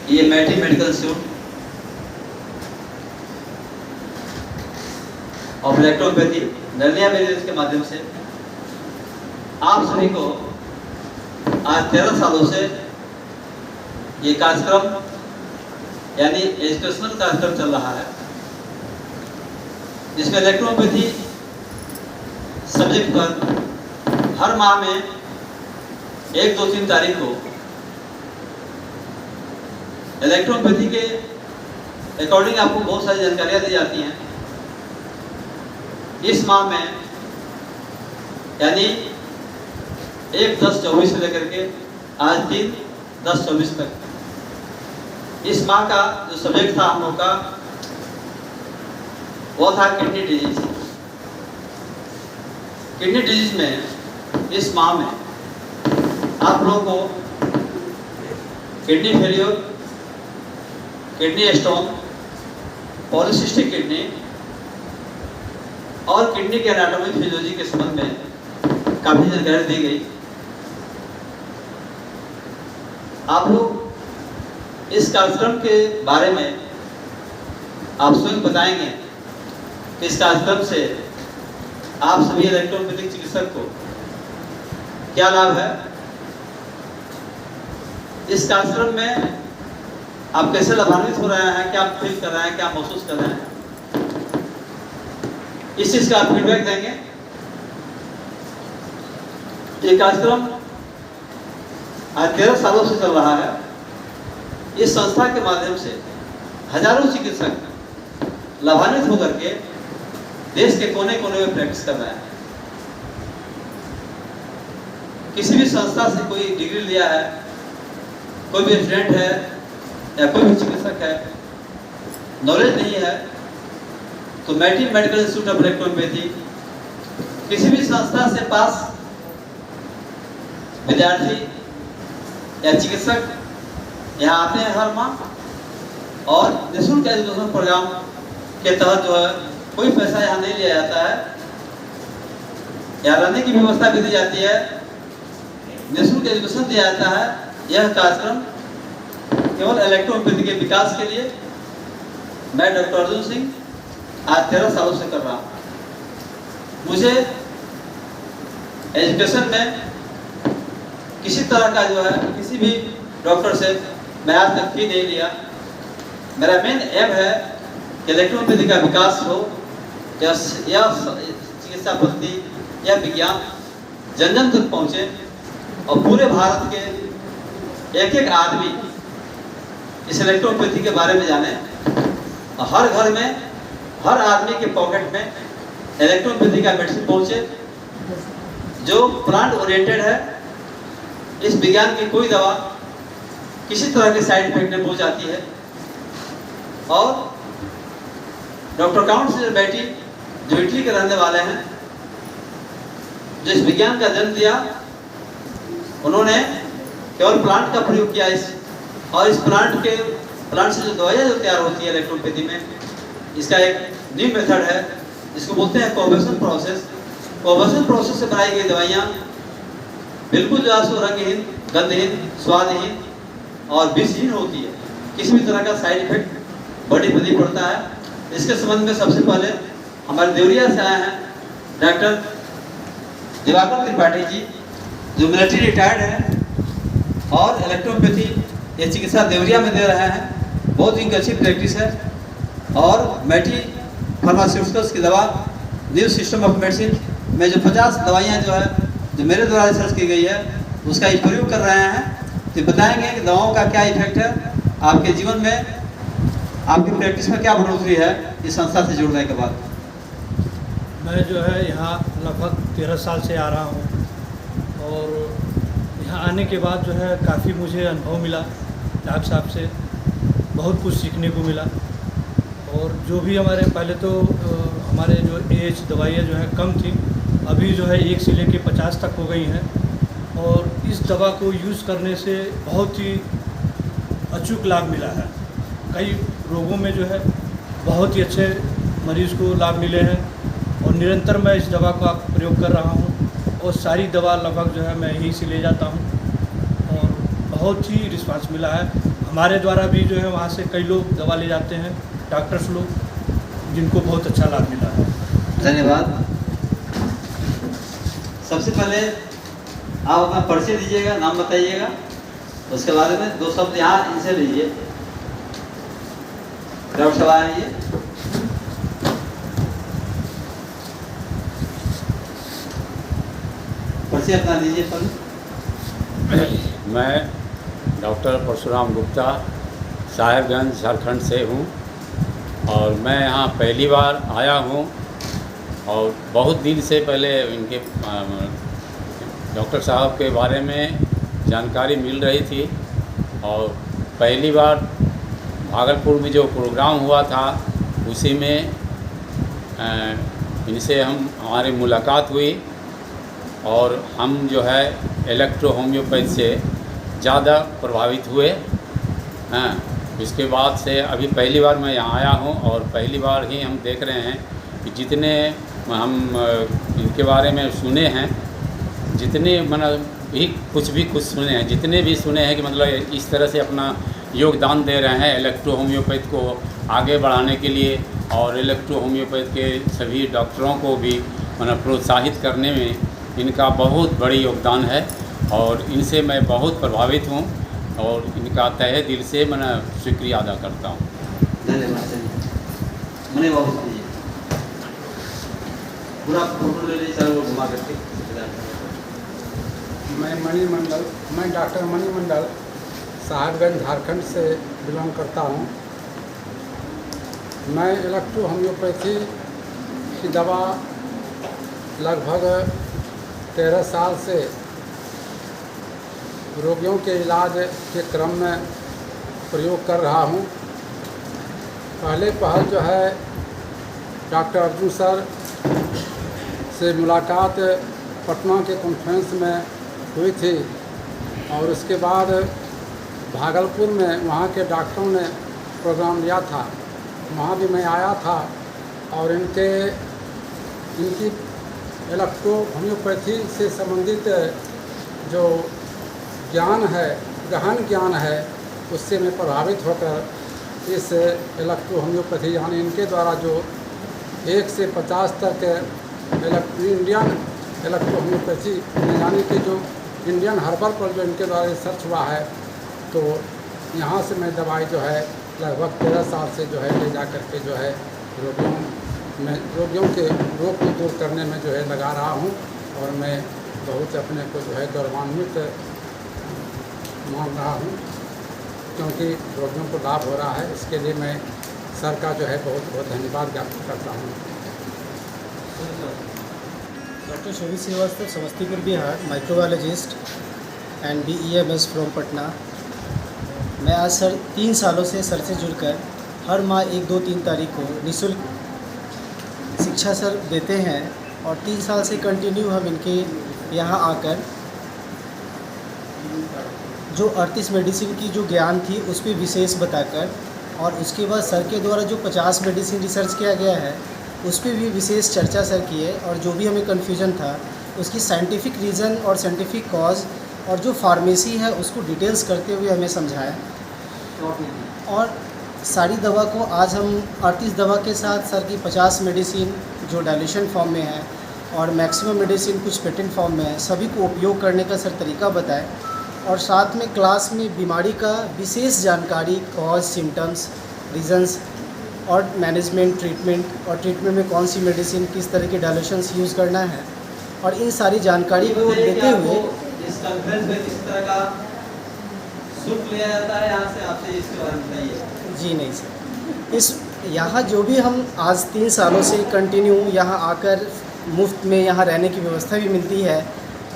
ये मैटी medical institute of electropathy नलिया मेडिकल के माध्यम से आप सभी को आज 13 सालों से ये कार्यक्रम यानी एजुकेशनल कार्यक्रम चल रहा है, जिसमें इलेक्ट्रोपैथी सब्जेक्ट पर हर माह में 1, 2, 3 तारीख को इलेक्ट्रोपैथी के अकॉर्डिंग आपको बहुत सारी जानकारियाँ दी जाती हैं। इस माह में यानी 1/10/24 से लेकर के आज 3/10/24 तक इस माह का जो सब्जेक्ट था हम लोग का वो था किडनी डिजीज। किडनी डिजीज में इस माह में आप लोगों को kidney failure, kidney stone, polycystic kidney और किडनी के एनाटॉमी फिजियोलॉजी के संबंध में काफी जानकारी दी गई। आप लोग इस कार्यक्रम के बारे में आप स्वयं बताएंगे कि इस कार्यक्रम से आप सभी इलेक्ट्रोपैथिक चिकित्सक को क्या लाभ है। इस कार्यक्रम में आप कैसे लाभान्वित हो रहे हैं, क्या आप फील कर रहे हैं, क्या महसूस कर रहे हैं, इस चीज का आप फीडबैक देंगे। ये कार्यक्रम आज 13 सालों से चल रहा है। इस संस्था के माध्यम से हजारों चिकित्सक लाभान्वित होकर के देश के कोने कोने में प्रैक्टिस कर रहे हैं। किसी भी संस्था से कोई डिग्री लिया है, कोई भी स्टूडेंट है या कोई भी चिकित्सक है, नॉलेज नहीं है, तो मैटी मेडिकल इंस्टीट्यूट ऑफ इलेक्ट्रोपैथी किसी भी संस्था से पास विद्यार्थी या चिकित्सक यहाँ आते हैं हर माह और निःशुल्क एजुकेशन प्रोग्राम के तहत जो है कोई पैसा यहाँ नहीं लिया जाता है, यहाँ रहने की व्यवस्था भी दी जाती है, निःशुल्क एजुकेशन दिया जाता है। यह कार्यक्रम केवल इलेक्ट्रोपैथी के विकास के लिए मैं डॉक्टर अर्जुन सिंह आज 13 सालों से कर रहा हूँ। मुझे एजुकेशन में किसी तरह का जो है किसी भी डॉक्टर से मैं आज तक फी नहीं लिया। मेरा मेन एम है कि इलेक्ट्रोपैथी का विकास हो, या चिकित्सा पद्धति या विज्ञान जन जन तक पहुँचे और पूरे भारत के एक आदमी इस इलेक्ट्रोपैथी के बारे में जाने और हर घर में, हर आदमी के पॉकेट में इलेक्ट्रोपैथी का मेडिसिन पहुँचे जो प्लांट ओरिएंटेड है। इस विज्ञान की कोई दवा किसी तरह के साइड इफेक्ट नहीं पहुंचाती है। और डॉक्टर काउंट से बेटी जो इटली के रहने वाले हैं, जो इस विज्ञान का जन्म दिया, उन्होंने केवल प्लांट का प्रयोग किया और इस प्लांट से जो दवाइयाँ जो तैयार होती है इलेक्ट्रोपैथी में, इसका एक न्यू मेथड है जिसको बोलते हैं कोवेशन प्रोसेस। कोवेशन प्रोसेस से बनाई गई दवाइयाँ बिल्कुल जो है रंगहीन, गंधहीन, स्वादहीन और विषहीन होती है। किसी भी तरह का साइड इफेक्ट बॉडी पर नहीं पड़ता है। इसके संबंध में सबसे पहले हमारे देवरिया से आए हैं डॉक्टर दिवाकर त्रिपाठी जी, जो मिलिट्री रिटायर्ड हैं और इलेक्ट्रोपैथी ये चिकित्सा देवरिया में दे रहे हैं। बहुत ही अच्छी प्रैक्टिस है और मैटी फार्मास्यूटिकल्स की दवा न्यू सिस्टम ऑफ मेडिसिन में जो 50 दवाइयाँ जो है जो मेरे द्वारा रिसर्च की गई है उसका ही प्रयोग कर रहे हैं। तो बताएंगे कि दवाओं का क्या इफेक्ट है आपके जीवन में, आपकी प्रैक्टिस में क्या बढ़ोतरी है इस संस्था से जुड़ने के बाद। मैं जो है यहाँ लगभग 13 साल से आ रहा हूँ और यहाँ आने के बाद जो है काफ़ी मुझे अनुभव मिला। डॉक्टर साहब से बहुत कुछ सीखने को मिला और जो भी हमारे पहले तो हमारे जो एज दवाइयाँ जो है कम थी, अभी जो है 1 से लेके 50 तक हो गई हैं और इस दवा को यूज़ करने से बहुत ही अचूक लाभ मिला है। कई रोगों में जो है बहुत ही अच्छे मरीज़ को लाभ मिले हैं और निरंतर मैं इस दवा का प्रयोग कर रहा हूँ और सारी दवा लगभग जो है मैं यहीं से ले जाता हूँ और बहुत ही रिस्पांस मिला है। हमारे द्वारा भी जो है वहाँ से कई लोग दवा ले जाते हैं, डॉक्टर्स लोग, जिनको बहुत अच्छा लाभ मिला है। धन्यवाद। सबसे पहले आप अपना परिचय दीजिएगा, नाम बताइएगा, उसके बाद में 2 शब्द यहाँ इनसे लीजिए। डॉक्टर साहब आइए। परिचय अपना दीजिए पहले। मैं डॉक्टर परशुराम गुप्ता साहेबगंज झारखंड से हूँ और मैं यहाँ पहली बार आया हूँ और बहुत दिन से पहले इनके डॉक्टर साहब के बारे में जानकारी मिल रही थी और पहली बार भागलपुर में जो प्रोग्राम हुआ था उसी में इनसे हमारी मुलाकात हुई और हम जो है इलेक्ट्रो होम्योपैथ से ज़्यादा प्रभावित हुए। इसके बाद से अभी पहली बार मैं यहाँ आया हूँ और पहली बार ही हम देख रहे हैं कि जितने हम इनके बारे में सुने हैं, जितने मतलब कुछ सुने हैं, जितने भी सुने हैं कि मतलब इस तरह से अपना योगदान दे रहे हैं इलेक्ट्रो होम्योपैथ को आगे बढ़ाने के लिए और इलेक्ट्रो होम्योपैथ के सभी डॉक्टरों को भी मतलब प्रोत्साहित करने में इनका बहुत बड़ी योगदान है और इनसे मैं बहुत प्रभावित हूँ और इनका तहे दिल से मैं शुक्रिया अदा करता हूँ। धन्यवाद। मने वापस लीजिए, पूरा फोटो ले लीजिए सर, वो घुमा करके। मैं डॉक्टर मणि मंडल साहेबगंज झारखंड से बिलोंग करता हूँ। मैं इलेक्ट्रो होम्योपैथी की दवा लगभग 13 साल से रोगियों के इलाज के क्रम में प्रयोग कर रहा हूँ। पहल जो है डॉक्टर अर्जुन सर से मुलाकात पटना के कॉन्फ्रेंस में हुई थी और उसके बाद भागलपुर में वहाँ के डॉक्टरों ने प्रोग्राम लिया था, वहाँ भी मैं आया था और इनकी इलेक्ट्रो होम्योपैथी से संबंधित जो ज्ञान है, गहन ज्ञान है, उससे मैं प्रभावित होकर इस इलेक्ट्रो होम्योपैथी यानी इनके द्वारा जो 1 से 50 तक इंडियन इलेक्ट्रो होम्योपैथी यानी कि जो इंडियन हर्बल पर जो इनके द्वारा रिसर्च हुआ है, तो यहाँ से मैं दवाई जो है लगभग 13 साल से जो है ले जा करके जो है रोगियों के रोग को दूर करने में जो है लगा रहा हूँ और मैं बहुत अपने को जो है गौरवान्वित मान रहा हूँ क्योंकि रोगियों को लाभ हो रहा है। इसके लिए मैं सर का जो है बहुत बहुत धन्यवाद ज्ञापित करता हूँ। Doctor Shobhit Srivastava, Samastipur Bihar, microbiologist and BEMS from Patna. मैं आज सर 3 सालों से सर से जुड़कर हर माह 1, 2, 3 तारीख को निःशुल्क शिक्षा सर देते हैं और 3 साल से कंटिन्यू हम इनके यहाँ आकर जो 38 मेडिसिन की जो ज्ञान थी उस पर विशेष बताकर और उसके बाद सर के द्वारा जो 50 मेडिसिन रिसर्च किया गया है उस पर भी विशेष चर्चा सर की है और जो भी हमें कन्फ्यूजन था उसकी साइंटिफिक रीज़न और साइंटिफिक कॉज और जो फार्मेसी है उसको डिटेल्स करते हुए हमें समझाया और सारी दवा को आज हम 38 दवा के साथ सर की 50 मेडिसिन जो डाइल्यूशन फॉर्म में है और मैक्सिमम मेडिसिन कुछ पेटेंट फॉर्म में है, सभी को उपयोग करने का सर तरीका बताए और साथ में क्लास में बीमारी का विशेष जानकारी, कॉज, सिम्टम्स, रीजंस और मैनेजमेंट, ट्रीटमेंट और ट्रीटमेंट में कौन सी मेडिसिन, किस तरह के डाइल्यूशंस यूज़ करना है और इन सारी जानकारी को देते हुए इस कॉन्फ्रेंस में किस तरह का शुल्क लिया जाता है यहाँ से, आपसे इसके बारे में बताइए। जी नहीं सर, इस यहाँ जो भी हम आज 3 सालों से कंटिन्यू यहाँ आकर मुफ्त में यहाँ रहने की व्यवस्था भी मिलती है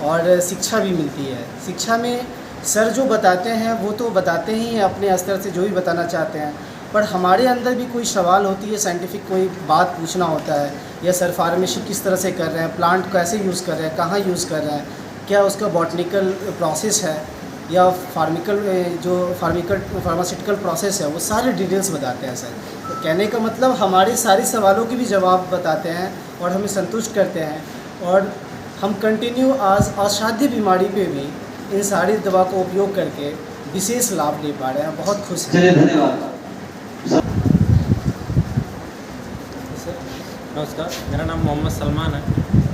और शिक्षा भी मिलती है। शिक्षा में सर जो बताते हैं वो तो बताते ही हैं अपने स्तर से जो भी बताना चाहते हैं, पर हमारे अंदर भी कोई सवाल होती है, साइंटिफिक कोई बात पूछना होता है या सर फार्मेसी किस तरह से कर रहे हैं, प्लांट कैसे यूज़ कर रहे हैं, कहाँ यूज़ कर रहे हैं, क्या उसका बॉटनिकल प्रोसेस है या फार्मास्यूटिकल प्रोसेस है, वो सारे डिटेल्स बताते हैं सर। तो कहने का मतलब हमारे सारे सवालों के भी जवाब बताते हैं और हमें संतुष्ट करते हैं और हम कंटिन्यू आज असाध्य बीमारी पे भी इन सारी दवा को उपयोग करके विशेष लाभ ले पा रहे हैं, बहुत खुश हैं। चलिए धन्यवाद। नमस्कार, मेरा नाम मोहम्मद सलमान है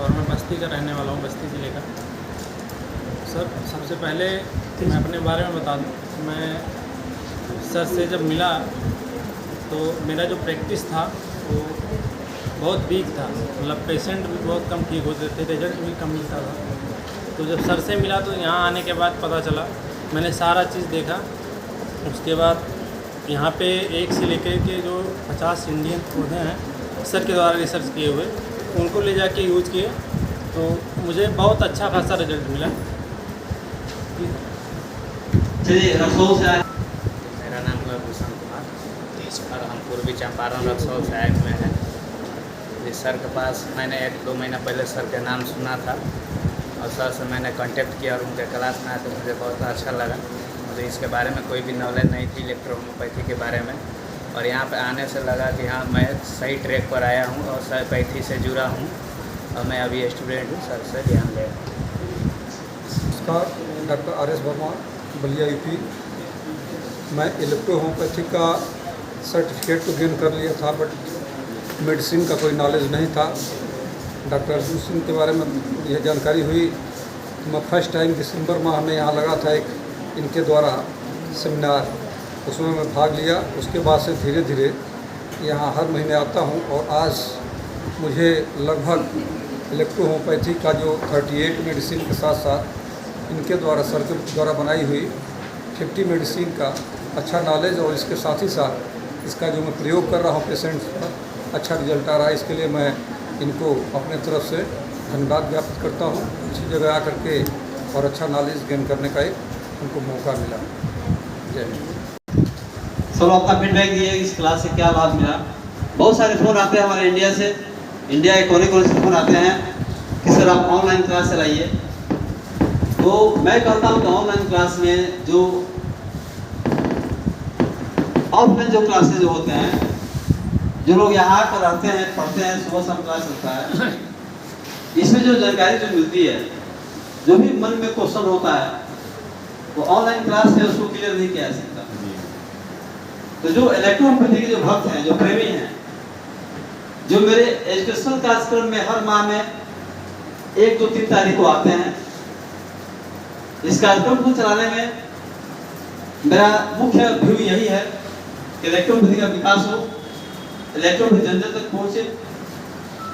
और मैं बस्ती का रहने वाला हूँ, बस्ती ज़िले का। सर, सबसे पहले मैं अपने बारे में बता दूँ, मैं सर से जब मिला तो मेरा जो प्रैक्टिस था वो बहुत वीक था, मतलब पेशेंट भी बहुत कम ठीक होते थे, रिजल्ट भी कम मिलता था। तो जब सर से मिला तो यहाँ आने के बाद पता चला, मैंने सारा चीज़ देखा। उसके बाद यहाँ पे 1 से लेकर के जो 50 इंडियन पौधे हैं सर के द्वारा रिसर्च किए हुए, उनको ले जाके यूज़ किए तो मुझे बहुत अच्छा खासा रिजल्ट मिला। चलिए रसोल से आए। मेरा नाम है भूषण कुमार और हम पूर्वी चंपारण रक्सौल सहायक में हैं। इस सर के पास मैंने 1-2 महीना पहले सर के नाम सुना था और सर से मैंने कांटेक्ट किया और उनके क्लास में आया तो मुझे बहुत अच्छा लगा। मुझे इसके बारे में कोई भी नॉलेज नहीं थी इलेक्ट्रोहोम्योपैथी के बारे में, और यहाँ पे आने से लगा कि हाँ मैं सही ट्रैक पर आया हूँ और होम्योपैथी से जुड़ा हूँ और मैं अभी स्टूडेंट हूँ। सर से ध्यान ले। नमस्कार, doctor R S Verma, Ballia UP. मैं इलेक्ट्रोहोम्योपैथी का सर्टिफिकेट तो गेन कर लिया था, बट मेडिसिन का कोई नॉलेज नहीं था। डॉक्टर अर्जुन सिंह के बारे में यह जानकारी हुई तो मैं फर्स्ट टाइम दिसंबर माह में यहाँ लगा था एक इनके द्वारा सेमिनार, उसमें मैं भाग लिया। उसके बाद से धीरे धीरे यहाँ हर महीने आता हूँ और आज मुझे लगभग इलेक्ट्रोहोम्योपैथी का जो 38 मेडिसिन के साथ साथ इनके द्वारा सर के द्वारा बनाई हुई 50 मेडिसिन का अच्छा नॉलेज, और इसके साथ ही साथ इसका जो मैं प्रयोग कर रहा हूँ पेशेंट्स पर अच्छा रिजल्ट आ रहा है। इसके लिए मैं इनको अपने तरफ से धन्यवाद ज्ञापित करता हूँ। अच्छी जगह आकर के और अच्छा नॉलेज गेन करने का एक उनको मौका मिला। जय हिंद। सब अपना फीडबैक दिए इस क्लास से क्या लाभ मिला। बहुत सारे फ़ोन आते हैं हमारे इंडिया से, इंडिया के कोने कोने से फ़ोन आते हैं कि सर आप ऑनलाइन क्लास चलाइए। तो मैं कहता हूँ कि ऑनलाइन क्लास में जो ऑफलाइन जो क्लासेज होते हैं, जो लोग यहाँ आकर रहते हैं, पढ़ते हैं, सुबह शाम क्लास होता है, इसमें जो जानकारी जो मिलती है, जो भी मन में क्वेश्चन होता है, वो ऑनलाइन क्लास में उसको क्लियर नहीं किया जा सकता। तो जो इलेक्ट्रोहोम्योपैथी के जो भक्त हैं, जो प्रेमी हैं, जो मेरे एजुकेशनल कार्यक्रम में हर माह में 1, 2, 3 तारीख को आते हैं, इस कार्यक्रम को चलाने में मेरा मुख्य व्यू यही है कि इलेक्ट्रोहोम्योपैथी का विकास हो, इलेक्ट्रोहोम्योपैथी जन जन तक पहुंचे।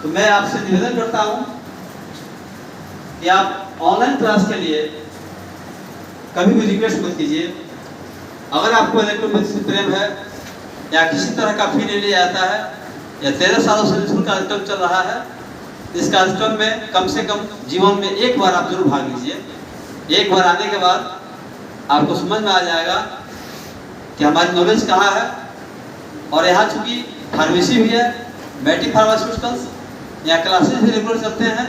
तो मैं आपसे निवेदन करता हूं कि आप ऑनलाइन क्लास के लिए कभी भी रिक्वेस्ट मत कीजिए। अगर आपको इलेक्ट्रोहोम्योपैथी से प्रेम है या किसी तरह का फी नहीं लिया जाता है या 13 सालों से निःशुल्क कार्यक्रम चल रहा है, इस कार्यक्रम में कम से कम जीवन में एक बार आप जरूर भाग लीजिए। एक बार आने के बाद आपको समझ में आ जाएगा कि हमारी नॉलेज कहाँ है। और यहाँ चूँकि फार्मेसी भी है, मैट्रिक फार्मास्यूटिकल्स, यहाँ क्लासेज भी रेगुलर चलते हैं।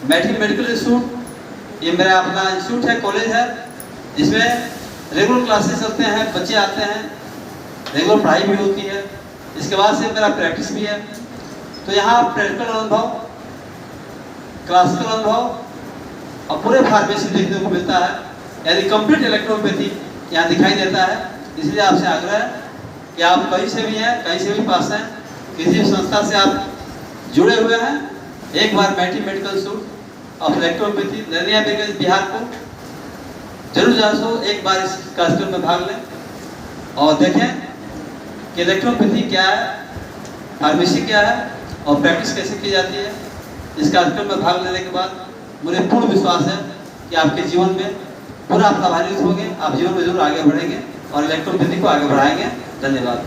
मैट्रिक मेडिकल इंस्टीट्यूट ये मेरा अपना इंस्टीट्यूट है, कॉलेज है, जिसमें रेगुलर क्लासेस चलते हैं, बच्चे आते हैं, रेगुलर पढ़ाई भी होती है। इसके बाद से मेरा प्रैक्टिस भी है। तो यहाँ प्रैक्टिकल अनुभव, क्लासिकल अनुभव और पूरे फार्मेसी देखने को मिलता है, यानी कंप्लीट इलेक्ट्रोहोम्योपैथी यहाँ दिखाई देता है। इसलिए आपसे आग्रह है कि आप कहीं से भी हैं, कहीं से भी पास हैं, किसी भी संस्था से आप जुड़े हुए हैं, एक बार मैट्रिक मेडिकल इंस्टीट्यूट ऑफ इलेक्ट्रोहोम्योपैथी नरनिया बेगंज बिहार को जरूर जासो, एक बार इस कार्यक्रम में भाग लें और देखें कि इलेक्ट्रोहोम्योपैथी क्या है, फार्मेसी क्या है और प्रैक्टिस कैसे की जाती है। इस कार्यक्रम में भाग लेने के बाद मुझे पूर्ण विश्वास है कि आपके जीवन में पूरा आप लाभान्वित होंगे, आप जीवन में जरूर आगे बढ़ेंगे और इलेक्ट्रोहोम्योपैथी को आगे बढ़ाएंगे। धन्यवाद।